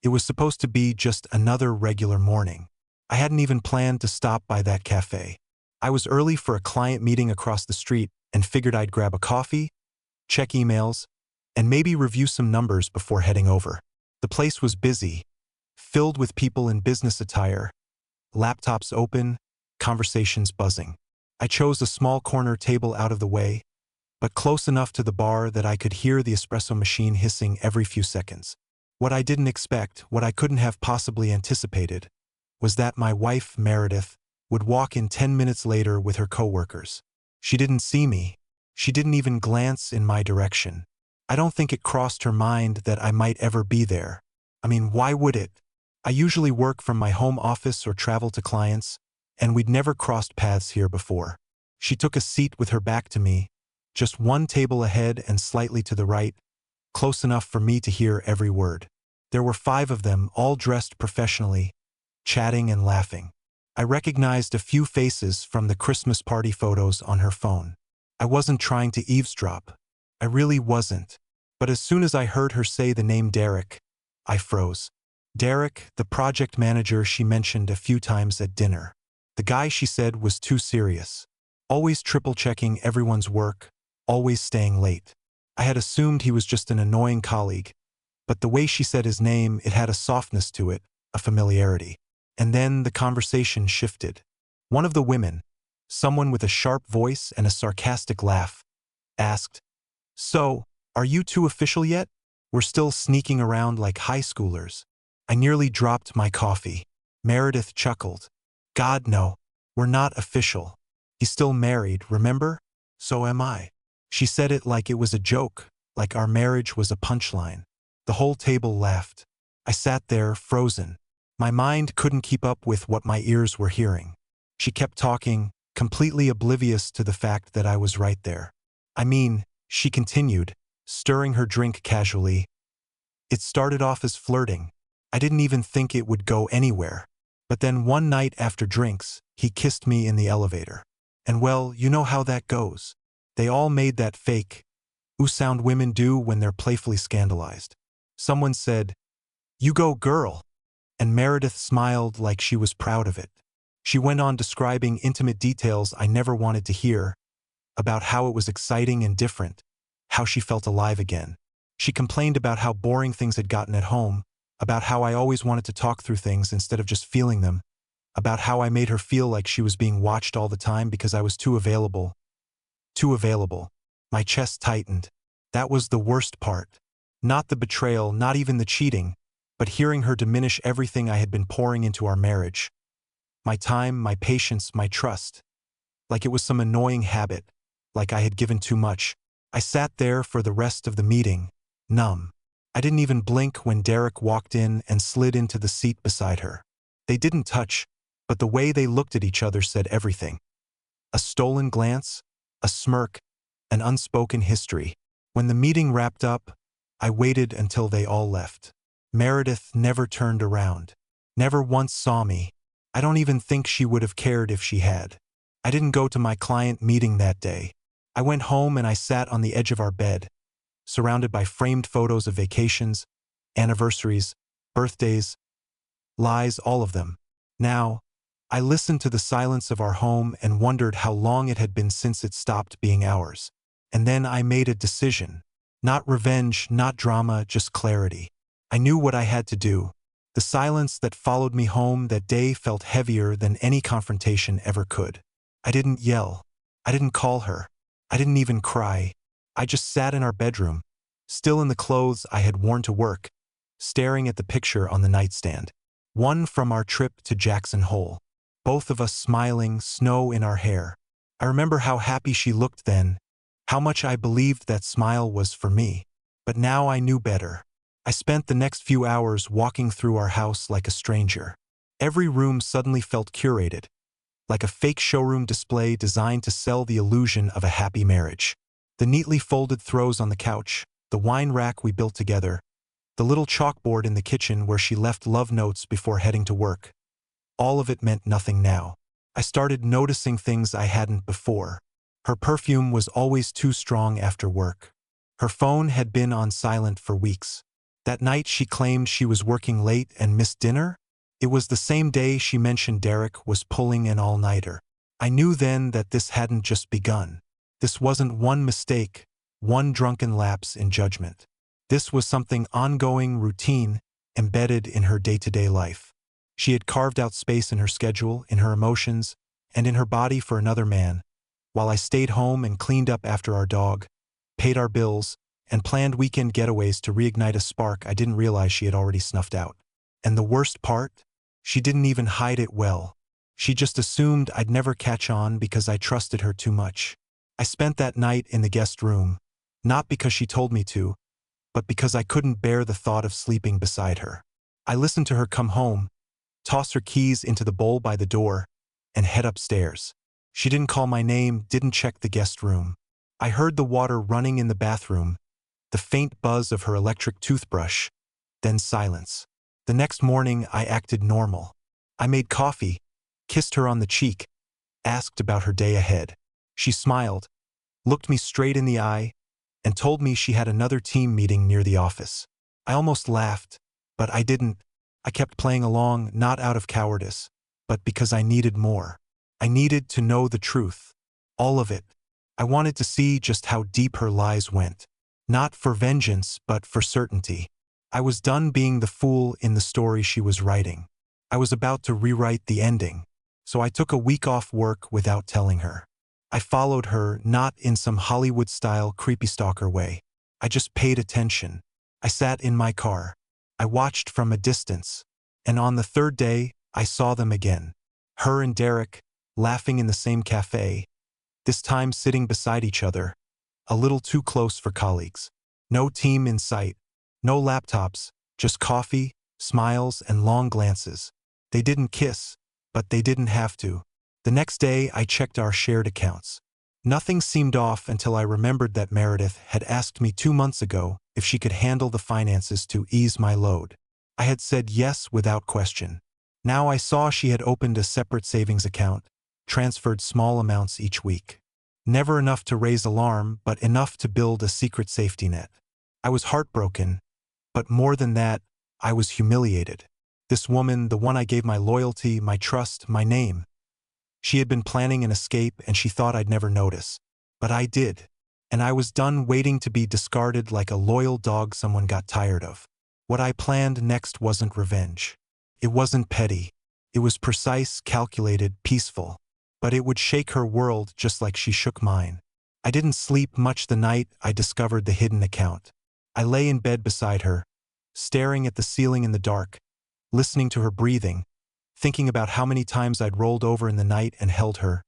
It was supposed to be just another regular morning. I hadn't even planned to stop by that cafe. I was early for a client meeting across the street and figured I'd grab a coffee, check emails, and maybe review some numbers before heading over. The place was busy, filled with people in business attire, laptops open, conversations buzzing. I chose a small corner table out of the way, but close enough to the bar that I could hear the espresso machine hissing every few seconds. What I didn't expect, what I couldn't have possibly anticipated, was that my wife, Meredith, would walk in 10 minutes later with her coworkers. She didn't see me. She didn't even glance in my direction. I don't think it crossed her mind that I might ever be there. I mean, why would it? I usually work from my home office or travel to clients, and we'd never crossed paths here before. She took a seat with her back to me, just one table ahead and slightly to the right, close enough for me to hear every word. There were 5 of them, all dressed professionally, chatting and laughing. I recognized a few faces from the Christmas party photos on her phone. I wasn't trying to eavesdrop. I really wasn't. But as soon as I heard her say the name Derek, I froze. Derek, the project manager she mentioned a few times at dinner. The guy she said was too serious. Always triple-checking everyone's work, always staying late. I had assumed he was just an annoying colleague, but the way she said his name, it had a softness to it, a familiarity. And then the conversation shifted. One of the women, someone with a sharp voice and a sarcastic laugh, asked, "So, are you 2 official yet? We're still sneaking around like high schoolers." I nearly dropped my coffee. Meredith chuckled. "God, no. We're not official. He's still married, remember? So am I." She said it like it was a joke, like our marriage was a punchline. The whole table laughed. I sat there, frozen. My mind couldn't keep up with what my ears were hearing. She kept talking, completely oblivious to the fact that I was right there. I mean, she continued, stirring her drink casually. It started off as flirting. I didn't even think it would go anywhere. But then one night after drinks, he kissed me in the elevator. And well, you know how that goes. They all made that fake sound women do when they're playfully scandalized. Someone said, "You go, girl." And Meredith smiled like she was proud of it. She went on describing intimate details I never wanted to hear, about how it was exciting and different, how she felt alive again. She complained about how boring things had gotten at home, about how I always wanted to talk through things instead of just feeling them, about how I made her feel like she was being watched all the time because I was too available. Too available. My chest tightened. That was the worst part. Not the betrayal, not even the cheating, but hearing her diminish everything I had been pouring into our marriage. My time, my patience, my trust. Like it was some annoying habit, like I had given too much. I sat there for the rest of the meeting, numb. I didn't even blink when Derek walked in and slid into the seat beside her. They didn't touch, but the way they looked at each other said everything. A stolen glance, a smirk, an unspoken history. When the meeting wrapped up, I waited until they all left. Meredith never turned around, never once saw me. I don't even think she would have cared if she had. I didn't go to my client meeting that day. I went home and I sat on the edge of our bed, surrounded by framed photos of vacations, anniversaries, birthdays, lies, all of them. Now, I listened to the silence of our home and wondered how long it had been since it stopped being ours. And then I made a decision. Not revenge, not drama, just clarity. I knew what I had to do. The silence that followed me home that day felt heavier than any confrontation ever could. I didn't yell. I didn't call her. I didn't even cry. I just sat in our bedroom, still in the clothes I had worn to work, staring at the picture on the nightstand. One from our trip to Jackson Hole. Both of us smiling, snow in our hair. I remember how happy she looked then, how much I believed that smile was for me. But now I knew better. I spent the next few hours walking through our house like a stranger. Every room suddenly felt curated, like a fake showroom display designed to sell the illusion of a happy marriage. The neatly folded throws on the couch, the wine rack we built together, the little chalkboard in the kitchen where she left love notes before heading to work. All of it meant nothing now. I started noticing things I hadn't before. Her perfume was always too strong after work. Her phone had been on silent for weeks. That night she claimed she was working late and missed dinner? It was the same day she mentioned Derek was pulling an all-nighter. I knew then that this hadn't just begun. This wasn't one mistake, one drunken lapse in judgment. This was something ongoing, routine, embedded in her day-to-day life. She had carved out space in her schedule, in her emotions, and in her body for another man, while I stayed home and cleaned up after our dog, paid our bills, and planned weekend getaways to reignite a spark I didn't realize she had already snuffed out. And the worst part? She didn't even hide it well. She just assumed I'd never catch on because I trusted her too much. I spent that night in the guest room, not because she told me to, but because I couldn't bear the thought of sleeping beside her. I listened to her come home, toss her keys into the bowl by the door, and head upstairs. She didn't call my name, didn't check the guest room. I heard the water running in the bathroom, the faint buzz of her electric toothbrush, then silence. The next morning I acted normal. I made coffee, kissed her on the cheek, asked about her day ahead. She smiled, looked me straight in the eye, and told me she had another team meeting near the office. I almost laughed, but I didn't. I kept playing along, not out of cowardice, but because I needed more. I needed to know the truth. All of it. I wanted to see just how deep her lies went. Not for vengeance, but for certainty. I was done being the fool in the story she was writing. I was about to rewrite the ending, so I took a week off work without telling her. I followed her, not in some Hollywood-style creepy stalker way. I just paid attention. I sat in my car. I watched from a distance. And on the third day, I saw them again. Her and Derek, laughing in the same cafe, this time sitting beside each other, a little too close for colleagues. No team in sight, no laptops, just coffee, smiles, and long glances. They didn't kiss, but they didn't have to. The next day, I checked our shared accounts. Nothing seemed off until I remembered that Meredith had asked me 2 months ago if she could handle the finances to ease my load. I had said yes without question. Now I saw she had opened a separate savings account, transferred small amounts each week. Never enough to raise alarm, but enough to build a secret safety net. I was heartbroken, but more than that, I was humiliated. This woman, the one I gave my loyalty, my trust, my name. She had been planning an escape and she thought I'd never notice. But I did. And I was done waiting to be discarded like a loyal dog someone got tired of. What I planned next wasn't revenge. It wasn't petty. It was precise, calculated, peaceful. But it would shake her world just like she shook mine. I didn't sleep much the night I discovered the hidden account. I lay in bed beside her, staring at the ceiling in the dark, listening to her breathing, thinking about how many times I'd rolled over in the night and held her,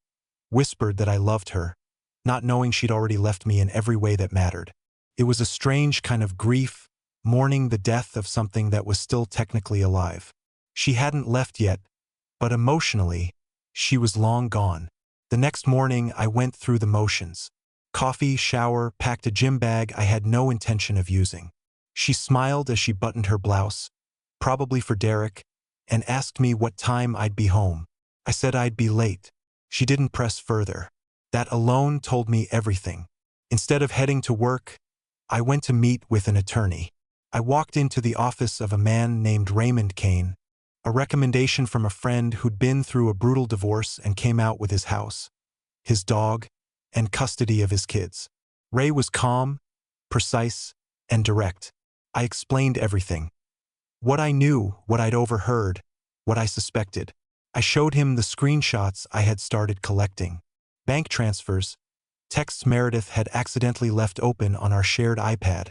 whispered that I loved her, not knowing she'd already left me in every way that mattered. It was a strange kind of grief, mourning the death of something that was still technically alive. She hadn't left yet, but emotionally, she was long gone. The next morning, I went through the motions. Coffee, shower, packed a gym bag I had no intention of using. She smiled as she buttoned her blouse, probably for Derek, and asked me what time I'd be home. I said I'd be late. She didn't press further. That alone told me everything. Instead of heading to work, I went to meet with an attorney. I walked into the office of a man named Raymond Kane, a recommendation from a friend who'd been through a brutal divorce and came out with his house, his dog, and custody of his kids. Ray was calm, precise, and direct. I explained everything. What I knew, what I'd overheard, what I suspected. I showed him the screenshots I had started collecting. Bank transfers, texts Meredith had accidentally left open on our shared iPad.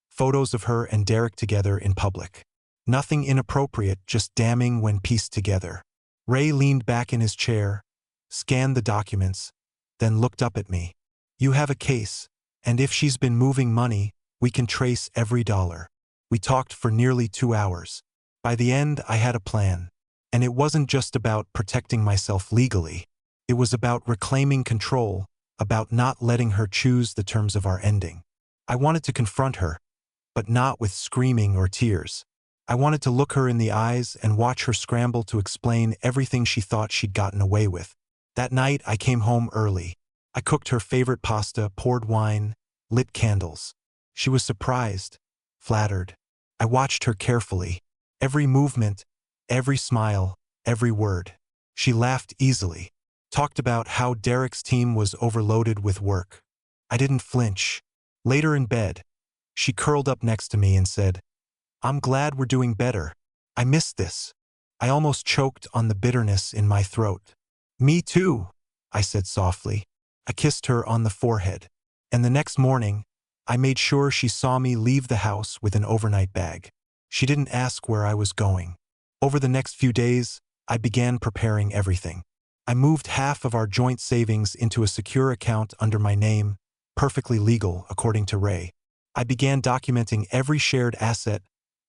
Photos of her and Derek together in public. Nothing inappropriate, just damning when pieced together. Ray leaned back in his chair, scanned the documents, then looked up at me. You have a case, and if she's been moving money, we can trace every dollar. We talked for nearly 2 hours. By the end, I had a plan. And it wasn't just about protecting myself legally. It was about reclaiming control, about not letting her choose the terms of our ending. I wanted to confront her, but not with screaming or tears. I wanted to look her in the eyes and watch her scramble to explain everything she thought she'd gotten away with. That night, I came home early. I cooked her favorite pasta, poured wine, lit candles. She was surprised, flattered. I watched her carefully. Every movement, every smile, every word. She laughed easily, talked about how Derek's team was overloaded with work. I didn't flinch. Later in bed, she curled up next to me and said, "I'm glad we're doing better. I missed this." I almost choked on the bitterness in my throat. "Me too," I said softly. I kissed her on the forehead. And the next morning, I made sure she saw me leave the house with an overnight bag. She didn't ask where I was going. Over the next few days, I began preparing everything. I moved half of our joint savings into a secure account under my name, perfectly legal, according to Ray. I began documenting every shared asset,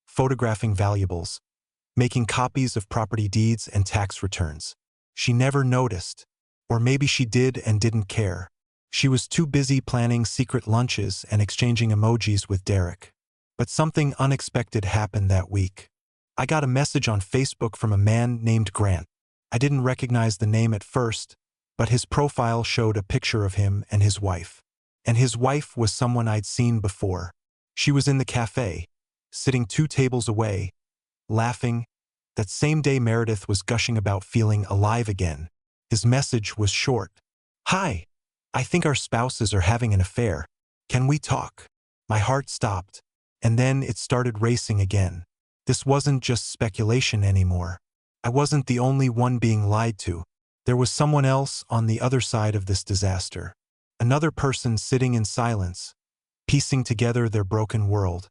photographing valuables, making copies of property deeds and tax returns. She never noticed, or maybe she did and didn't care. She was too busy planning secret lunches and exchanging emojis with Derek. But something unexpected happened that week. I got a message on Facebook from a man named Grant. I didn't recognize the name at first, but his profile showed a picture of him and his wife. And his wife was someone I'd seen before. She was in the cafe, sitting 2 tables away, laughing. That same day Meredith was gushing about feeling alive again. His message was short. "Hi, I think our spouses are having an affair. Can we talk?" My heart stopped, and then it started racing again. This wasn't just speculation anymore. I wasn't the only one being lied to. There was someone else on the other side of this disaster. Another person sitting in silence, piecing together their broken world.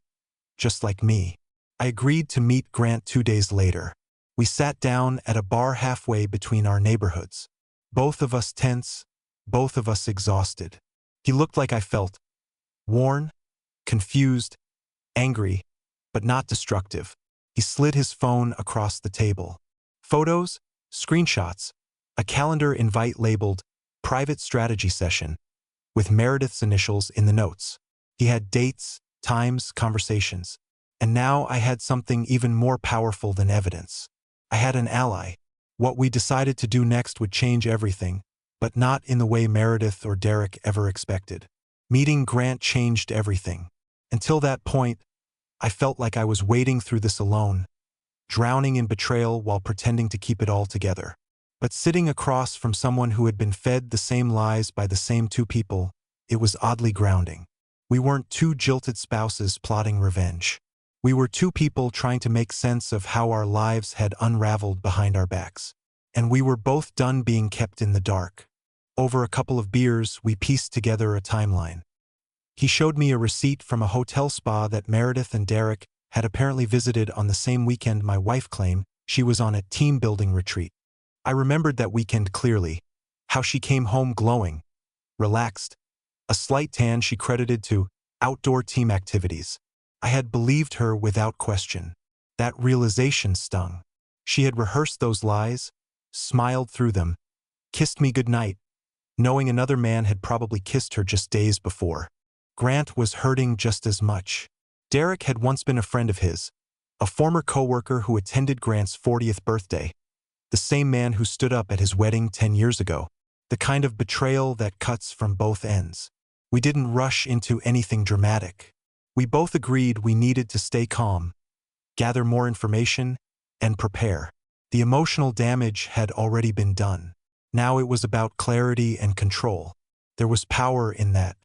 Just like me. I agreed to meet Grant 2 days later. We sat down at a bar halfway between our neighborhoods. Both of us tense, both of us exhausted. He looked like I felt. Worn, confused, angry, but not destructive. He slid his phone across the table. Photos, screenshots, a calendar invite labeled "Private Strategy Session" with Meredith's initials in the notes. He had dates, times, conversations. And now I had something even more powerful than evidence. I had an ally. What we decided to do next would change everything, but not in the way Meredith or Derek ever expected. Meeting Grant changed everything. Until that point, I felt like I was wading through this alone, drowning in betrayal while pretending to keep it all together. But sitting across from someone who had been fed the same lies by the same 2 people, it was oddly grounding. We weren't 2 jilted spouses plotting revenge. We were 2 people trying to make sense of how our lives had unraveled behind our backs. And we were both done being kept in the dark. Over a couple of beers, we pieced together a timeline. He showed me a receipt from a hotel spa that Meredith and Derek had apparently visited on the same weekend my wife claimed she was on a team-building retreat. I remembered that weekend clearly, how she came home glowing, relaxed, a slight tan she credited to outdoor team activities. I had believed her without question. That realization stung. She had rehearsed those lies, smiled through them, kissed me goodnight, knowing another man had probably kissed her just days before. Grant was hurting just as much. Derek had once been a friend of his, a former coworker who attended Grant's 40th birthday, the same man who stood up at his wedding 10 years ago, the kind of betrayal that cuts from both ends. We didn't rush into anything dramatic. We both agreed we needed to stay calm, gather more information, and prepare. The emotional damage had already been done. Now it was about clarity and control. There was power in that.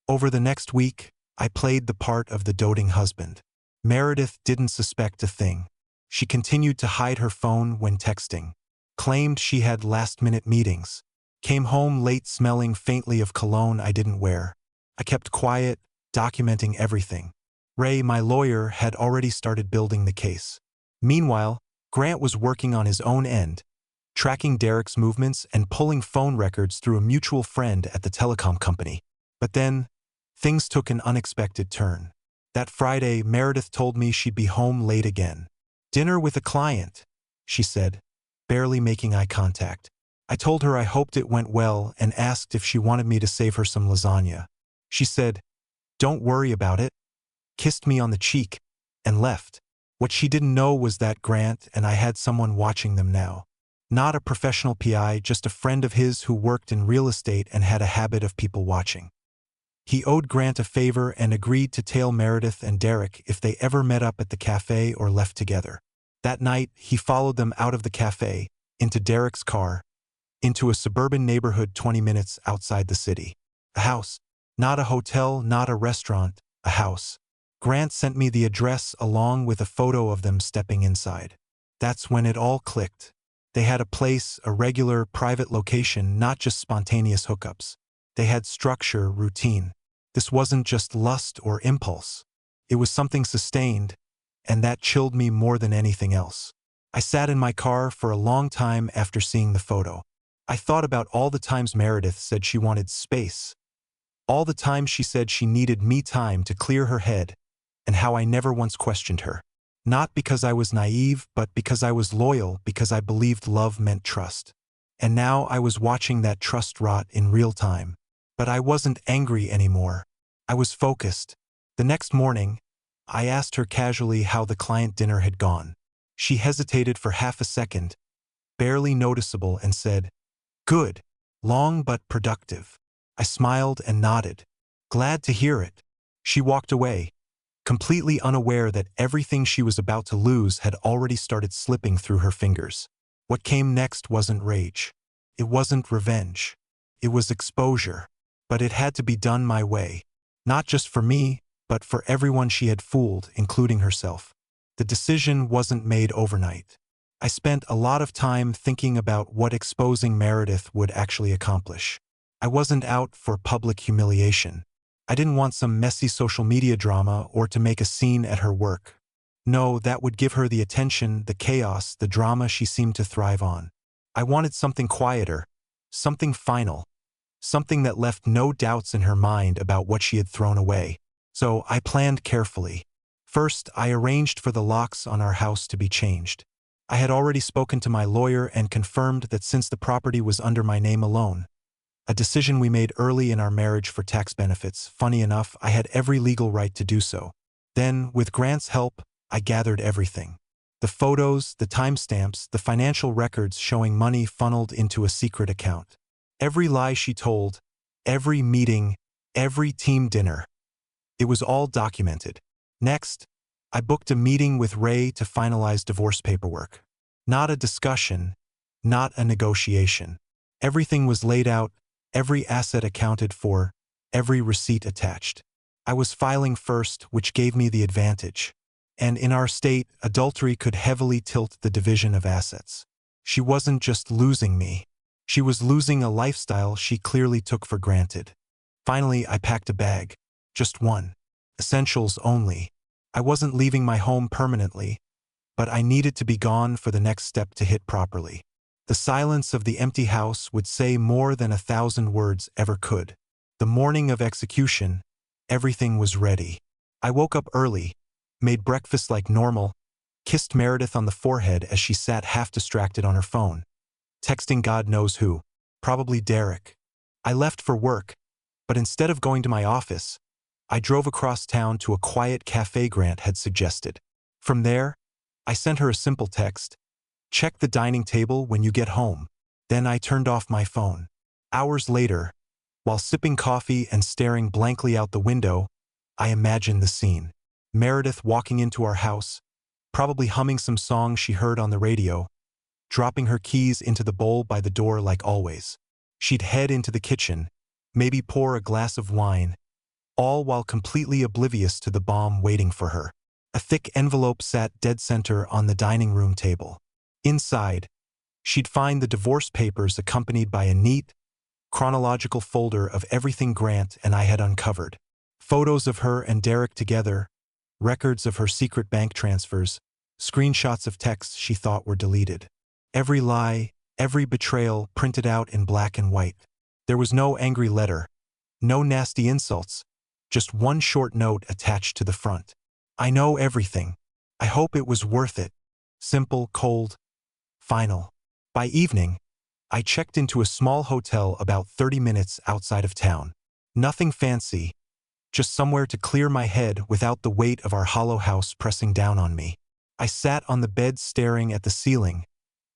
Over the next week, I played the part of the doting husband. Meredith didn't suspect a thing. She continued to hide her phone when texting, claimed she had last-minute meetings, came home late smelling faintly of cologne I didn't wear. I kept quiet, documenting everything. Ray, my lawyer, had already started building the case. Meanwhile, Grant was working on his own end, tracking Derek's movements and pulling phone records through a mutual friend at the telecom company. But then, things took an unexpected turn. That Friday, Meredith told me she'd be home late again. "Dinner with a client," she said, barely making eye contact. I told her I hoped it went well and asked if she wanted me to save her some lasagna. She said, "Don't worry about it," kissed me on the cheek, and left. What she didn't know was that Grant and I had someone watching them now. Not a professional PI, just a friend of his who worked in real estate and had a habit of people watching. He owed Grant a favor and agreed to tail Meredith and Derek if they ever met up at the cafe or left together. That night, he followed them out of the cafe, into Derek's car, into a suburban neighborhood 20 minutes outside the city. A house. Not a hotel, not a restaurant, a house. Grant sent me the address along with a photo of them stepping inside. That's when it all clicked. They had a place, a regular, private location, not just spontaneous hookups. They had structure, routine. This wasn't just lust or impulse. It was something sustained, and that chilled me more than anything else. I sat in my car for a long time after seeing the photo. I thought about all the times Meredith said she wanted space, all the times she said she needed me time to clear her head, and how I never once questioned her. Not because I was naive, but because I was loyal, because I believed love meant trust. And now I was watching that trust rot in real time. But I wasn't angry anymore. I was focused. The next morning, I asked her casually how the client dinner had gone. She hesitated for half a second, barely noticeable, and said, "Good. Long but productive." I smiled and nodded. Glad to hear it. She walked away, completely unaware that everything she was about to lose had already started slipping through her fingers. What came next wasn't rage. It wasn't revenge. It was exposure. But it had to be done my way. Not just for me, but for everyone she had fooled, including herself. The decision wasn't made overnight. I spent a lot of time thinking about what exposing Meredith would actually accomplish. I wasn't out for public humiliation. I didn't want some messy social media drama or to make a scene at her work. No, that would give her the attention, the chaos, the drama she seemed to thrive on. I wanted something quieter, something final, something that left no doubts in her mind about what she had thrown away. So I planned carefully. First, I arranged for the locks on our house to be changed. I had already spoken to my lawyer and confirmed that since the property was under my name alone, a decision we made early in our marriage for tax benefits, funny enough, I had every legal right to do so. Then, with Grant's help, I gathered everything. The photos, the timestamps, the financial records showing money funneled into a secret account. Every lie she told, every meeting, every team dinner. It was all documented. Next, I booked a meeting with Ray to finalize divorce paperwork. Not a discussion, not a negotiation. Everything was laid out, every asset accounted for, every receipt attached. I was filing first, which gave me the advantage. And in our state, adultery could heavily tilt the division of assets. She wasn't just losing me. She was losing a lifestyle she clearly took for granted. Finally, I packed a bag. Just one. Essentials only. I wasn't leaving my home permanently, but I needed to be gone for the next step to hit properly. The silence of the empty house would say more than 1,000 words ever could. The morning of execution, everything was ready. I woke up early, made breakfast like normal, kissed Meredith on the forehead as she sat half distracted on her phone, texting God knows who, probably Derek. I left for work, but instead of going to my office, I drove across town to a quiet cafe Grant had suggested. From there, I sent her a simple text, "Check the dining table when you get home." Then I turned off my phone. Hours later, while sipping coffee and staring blankly out the window, I imagined the scene. Meredith walking into our house, probably humming some song she heard on the radio, dropping her keys into the bowl by the door like always. She'd head into the kitchen, maybe pour a glass of wine, all while completely oblivious to the bomb waiting for her. A thick envelope sat dead center on the dining room table. Inside, she'd find the divorce papers accompanied by a neat, chronological folder of everything Grant and I had uncovered. Photos of her and Derek together, records of her secret bank transfers, screenshots of texts she thought were deleted. Every lie, every betrayal printed out in black and white. There was no angry letter, no nasty insults, just one short note attached to the front. "I know everything. I hope it was worth it." Simple, cold, final. By evening, I checked into a small hotel about 30 minutes outside of town. Nothing fancy, just somewhere to clear my head without the weight of our hollow house pressing down on me. I sat on the bed staring at the ceiling,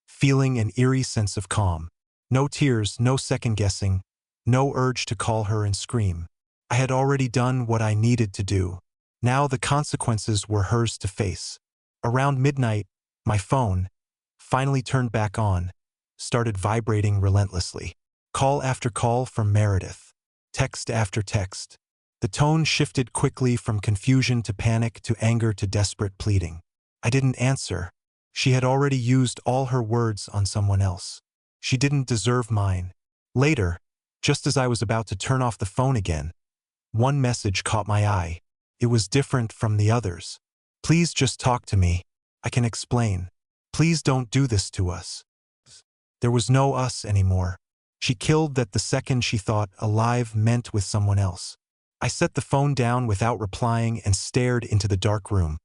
feeling an eerie sense of calm. No tears, no second-guessing, no urge to call her and scream. I had already done what I needed to do. Now the consequences were hers to face. Around midnight, my phone, finally turned back on, started vibrating relentlessly. Call after call from Meredith. Text after text. The tone shifted quickly from confusion to panic to anger to desperate pleading. I didn't answer. She had already used all her words on someone else. She didn't deserve mine. Later, just as I was about to turn off the phone again, one message caught my eye. It was different from the others. Please just talk to me. I can explain. Please don't do this to us. There was no us anymore. She killed that the second she thought alive meant with someone else. I set the phone down without replying and stared into the dark room,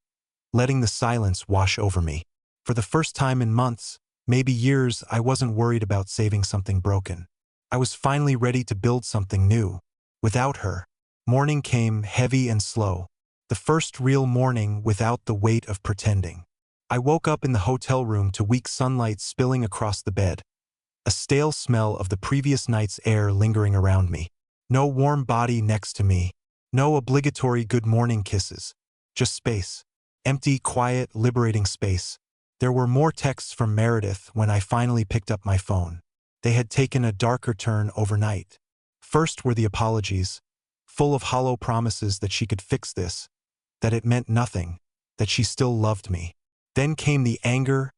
letting the silence wash over me. For the first time in months, maybe years, I wasn't worried about saving something broken. I was finally ready to build something new. Without her, morning came heavy and slow. The first real morning without the weight of pretending. I woke up in the hotel room to weak sunlight spilling across the bed, a stale smell of the previous night's air lingering around me. No warm body next to me. No obligatory good morning kisses. Just space. Empty, quiet, liberating space. There were more texts from Meredith when I finally picked up my phone. They had taken a darker turn overnight. First were the apologies, full of hollow promises that she could fix this, that it meant nothing, that she still loved me. Then came the anger,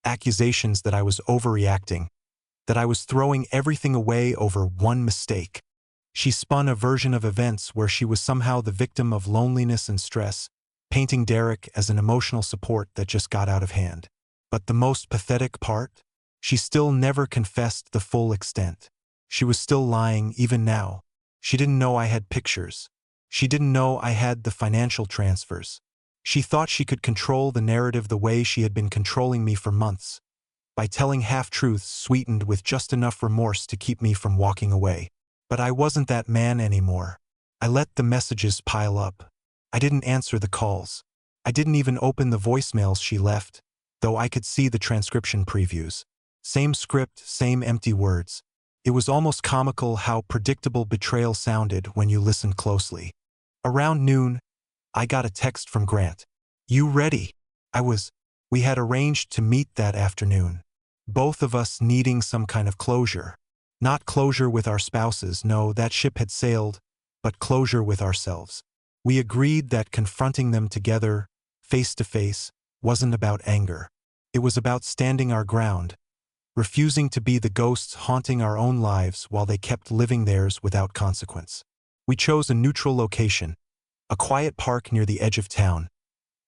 accusations that I was overreacting, that I was throwing everything away over one mistake. She spun a version of events where she was somehow the victim of loneliness and stress, painting Derek as an emotional support that just got out of hand. But the most pathetic part? She still never confessed the full extent. She was still lying even now. She didn't know I had pictures. She didn't know I had the financial transfers. She thought she could control the narrative the way she had been controlling me for months, by telling half-truths sweetened with just enough remorse to keep me from walking away. But I wasn't that man anymore. I let the messages pile up. I didn't answer the calls. I didn't even open the voicemails she left, though I could see the transcription previews. Same script, same empty words. It was almost comical how predictable betrayal sounded when you listened closely. Around noon, I got a text from Grant. "You ready?" We had arranged to meet that afternoon. Both of us needing some kind of closure. Not closure with our spouses, no, that ship had sailed, but closure with ourselves. We agreed that confronting them together, face to face, wasn't about anger. It was about standing our ground, refusing to be the ghosts haunting our own lives while they kept living theirs without consequence. We chose a neutral location, a quiet park near the edge of town,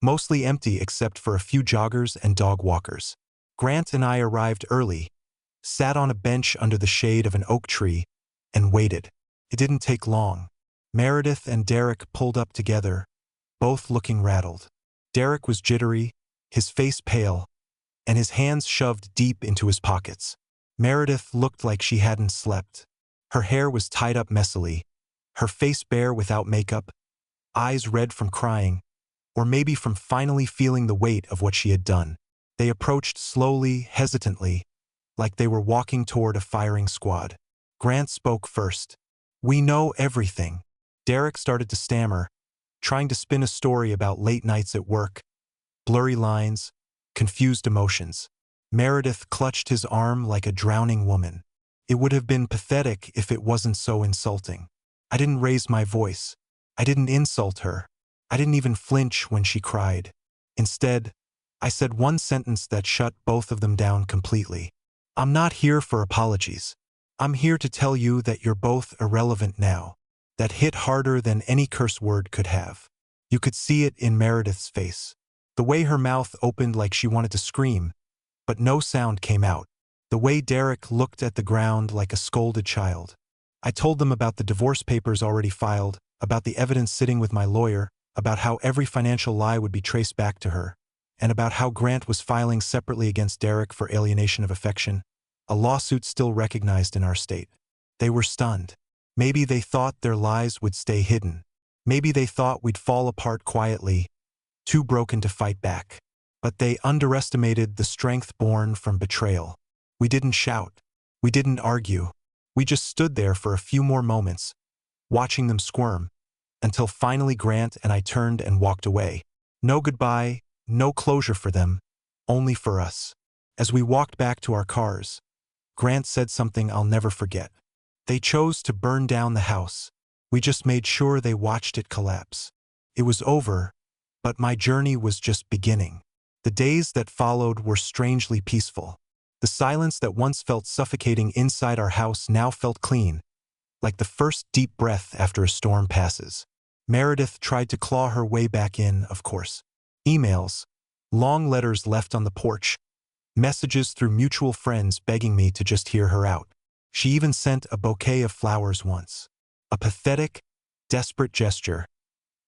mostly empty except for a few joggers and dog walkers. Grant and I arrived early, sat on a bench under the shade of an oak tree, and waited. It didn't take long. Meredith and Derek pulled up together, both looking rattled. Derek was jittery, his face pale, and his hands shoved deep into his pockets. Meredith looked like she hadn't slept. Her hair was tied up messily, her face bare without makeup, eyes red from crying, or maybe from finally feeling the weight of what she had done. They approached slowly, hesitantly, like they were walking toward a firing squad. Grant spoke first. "We know everything." Derek started to stammer, trying to spin a story about late nights at work, blurry lines, confused emotions. Meredith clutched his arm like a drowning woman. It would have been pathetic if it wasn't so insulting. I didn't raise my voice. I didn't insult her. I didn't even flinch when she cried. Instead, I said one sentence that shut both of them down completely. "I'm not here for apologies. I'm here to tell you that you're both irrelevant now." That hit harder than any curse word could have. You could see it in Meredith's face. The way her mouth opened like she wanted to scream, but no sound came out. The way Derek looked at the ground like a scolded child. I told them about the divorce papers already filed, about the evidence sitting with my lawyer, about how every financial lie would be traced back to her, and about how Grant was filing separately against Derek for alienation of affection, a lawsuit still recognized in our state. They were stunned. Maybe they thought their lies would stay hidden. Maybe they thought we'd fall apart quietly, too broken to fight back. But they underestimated the strength born from betrayal. We didn't shout. We didn't argue. We just stood there for a few more moments, watching them squirm, until finally Grant and I turned and walked away. No goodbye, no closure for them, only for us. As we walked back to our cars, Grant said something I'll never forget. They chose to burn down the house. We just made sure they watched it collapse. It was over, but my journey was just beginning. The days that followed were strangely peaceful. The silence that once felt suffocating inside our house now felt clean, like the first deep breath after a storm passes. Meredith tried to claw her way back in, of course. Emails, long letters left on the porch, messages through mutual friends begging me to just hear her out. She even sent a bouquet of flowers once. A pathetic, desperate gesture,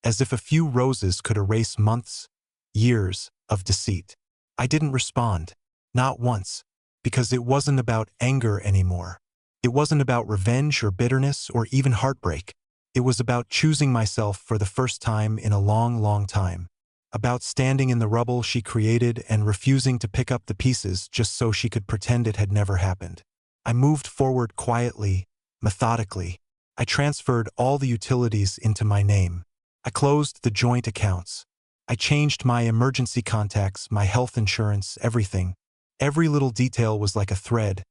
as if a few roses could erase months, years of deceit. I didn't respond, not once, because it wasn't about anger anymore. It wasn't about revenge or bitterness or even heartbreak. It was about choosing myself for the first time in a long, long time. About standing in the rubble she created and refusing to pick up the pieces just so she could pretend it had never happened. I moved forward quietly, methodically. I transferred all the utilities into my name. I closed the joint accounts. I changed my emergency contacts, my health insurance, everything. Every little detail was like a thread,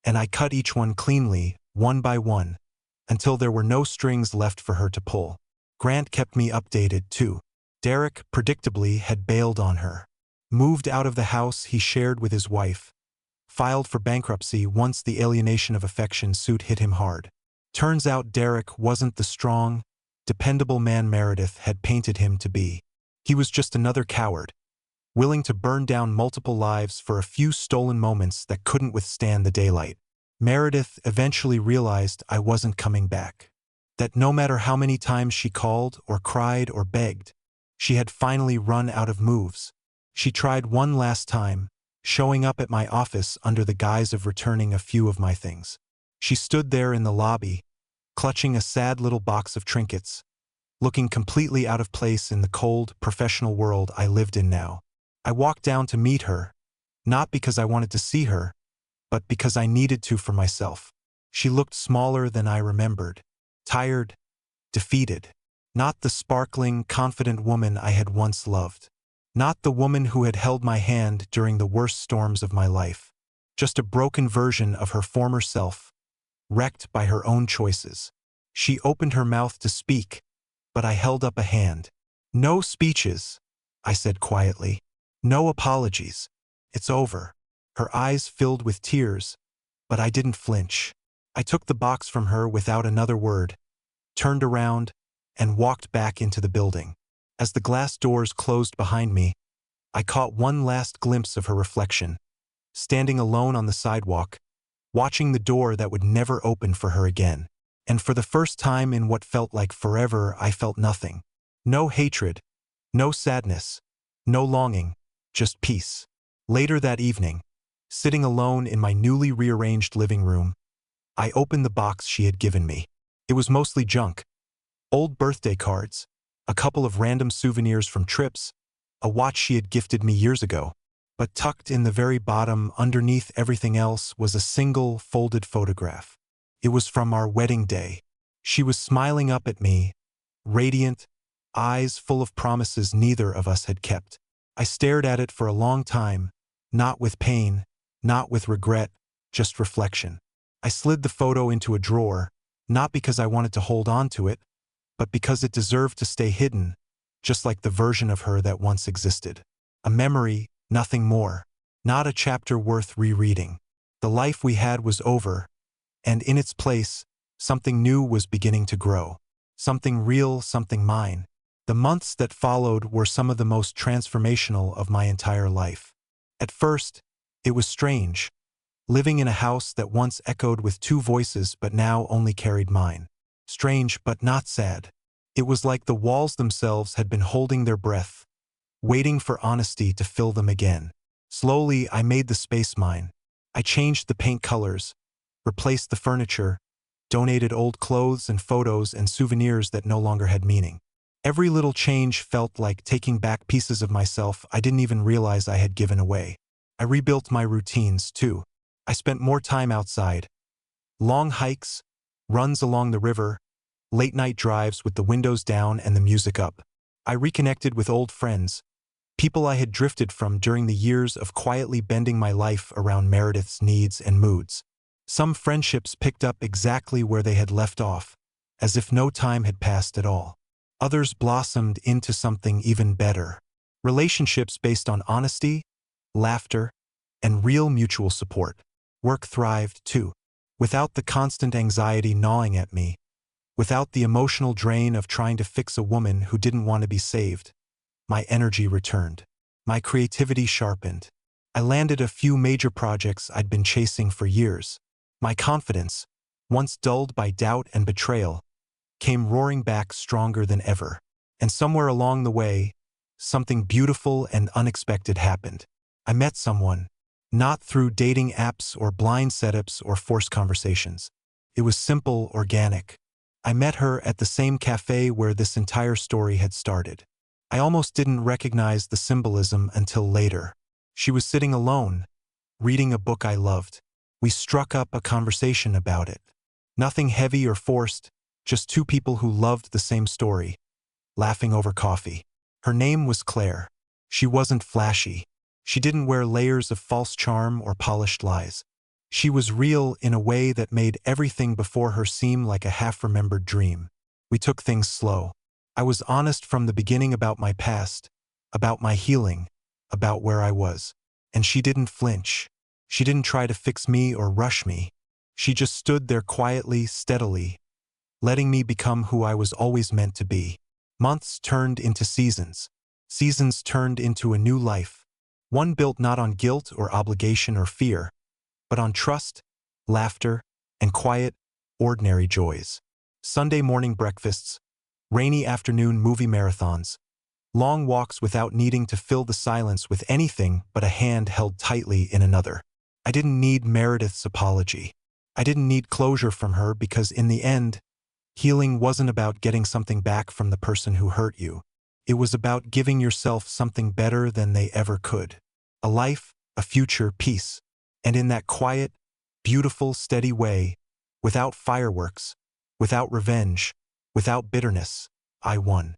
and I cut each one cleanly, one by one, until there were no strings left for her to pull. Grant kept me updated, too. Derek, predictably, had bailed on her. Moved out of the house he shared with his wife. Filed for bankruptcy once the alienation of affection suit hit him hard. Turns out Derek wasn't the strong, dependable man Meredith had painted him to be. He was just another coward, willing to burn down multiple lives for a few stolen moments that couldn't withstand the daylight. Meredith eventually realized I wasn't coming back. That no matter how many times she called or cried or begged, she had finally run out of moves. She tried one last time, showing up at my office under the guise of returning a few of my things. She stood there in the lobby, clutching a sad little box of trinkets, looking completely out of place in the cold, professional world I lived in now. I walked down to meet her, not because I wanted to see her, but because I needed to for myself. She looked smaller than I remembered, tired, defeated. Not the sparkling, confident woman I had once loved. Not the woman who had held my hand during the worst storms of my life. Just a broken version of her former self, wrecked by her own choices. She opened her mouth to speak, but I held up a hand. No speeches, I said quietly. No apologies. It's over. Her eyes filled with tears, but I didn't flinch. I took the box from her without another word, turned around, and walked back into the building. As the glass doors closed behind me, I caught one last glimpse of her reflection, standing alone on the sidewalk, watching the door that would never open for her again. And for the first time in what felt like forever, I felt nothing. No hatred, no sadness, no longing, just peace. Later that evening, sitting alone in my newly rearranged living room, I opened the box she had given me. It was mostly junk. Old birthday cards, a couple of random souvenirs from trips, a watch she had gifted me years ago. But tucked in the very bottom, underneath everything else, was a single, folded photograph. It was from our wedding day. She was smiling up at me, radiant, eyes full of promises neither of us had kept. I stared at it for a long time, not with pain, not with regret, just reflection. I slid the photo into a drawer, not because I wanted to hold on to it, but because it deserved to stay hidden, just like the version of her that once existed. A memory, nothing more. Not a chapter worth rereading. The life we had was over, and in its place, something new was beginning to grow. Something real, something mine. The months that followed were some of the most transformational of my entire life. At first, it was strange, living in a house that once echoed with two voices but now only carried mine. Strange but not sad. It was like the walls themselves had been holding their breath, waiting for honesty to fill them again. Slowly, I made the space mine. I changed the paint colors, replaced the furniture, donated old clothes and photos and souvenirs that no longer had meaning. Every little change felt like taking back pieces of myself I didn't even realize I had given away. I rebuilt my routines, too. I spent more time outside. Long hikes, runs along the river, late-night drives with the windows down and the music up. I reconnected with old friends, people I had drifted from during the years of quietly bending my life around Meredith's needs and moods. Some friendships picked up exactly where they had left off, as if no time had passed at all. Others blossomed into something even better. Relationships based on honesty, laughter, and real mutual support. Work thrived, too. Without the constant anxiety gnawing at me, without the emotional drain of trying to fix a woman who didn't want to be saved, my energy returned. My creativity sharpened. I landed a few major projects I'd been chasing for years. My confidence, once dulled by doubt and betrayal, came roaring back stronger than ever. And somewhere along the way, something beautiful and unexpected happened. I met someone, not through dating apps or blind setups or forced conversations. It was simple, organic. I met her at the same cafe where this entire story had started. I almost didn't recognize the symbolism until later. She was sitting alone, reading a book I loved. We struck up a conversation about it. Nothing heavy or forced, just two people who loved the same story, laughing over coffee. Her name was Claire. She wasn't flashy. She didn't wear layers of false charm or polished lies. She was real in a way that made everything before her seem like a half-remembered dream. We took things slow. I was honest from the beginning about my past, about my healing, about where I was. And she didn't flinch. She didn't try to fix me or rush me. She just stood there quietly, steadily, letting me become who I was always meant to be. Months turned into seasons. Seasons turned into a new life. One built not on guilt or obligation or fear, but on trust, laughter, and quiet, ordinary joys. Sunday morning breakfasts, rainy afternoon movie marathons, long walks without needing to fill the silence with anything but a hand held tightly in another. I didn't need Meredith's apology. I didn't need closure from her because in the end, healing wasn't about getting something back from the person who hurt you. It was about giving yourself something better than they ever could. A life, a future, peace. And in that quiet, beautiful, steady way, without fireworks, without revenge, without bitterness, I won.